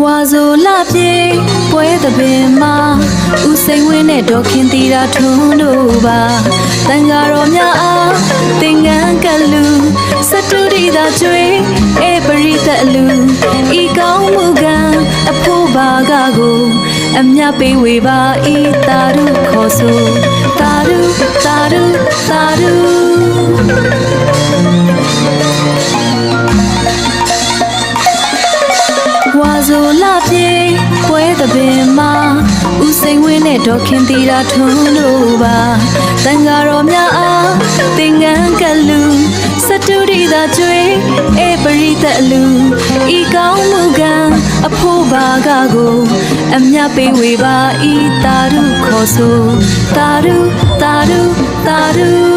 ဝါဆိုလာပြေပွဲသပင်မှာဦးစိန်ဝင်းနဲ့ဒေါ်ခင်တီတာထွန်းတို့ပါတန်ဃာတော်များအားသင်္ကန်းကလူစတုရိသာကျွေးအေပရိသတ်လူဤကောင်းမှုကံအဖို့ပါကကိုအမြပေးဝေပါဤတာရုခေါ်ဆိုတာရုတာရုတာရုဝါဆိုလာပြေပွဲသပင်မှာဦးစိန်ဝင်းနဲ့ဒေါ်ခင်တီတာထွန်းတို့ပါတန်ဃာတော်များအားသင်္ကန်းကလူစတုရိသာကျွေးအေပရိသတ်လူဤကောင်းမှုကံအဖို့ပါကကိုအမြပေးဝေပါဤတာရုခေါ်ဆိုတာရုတာရုတာရု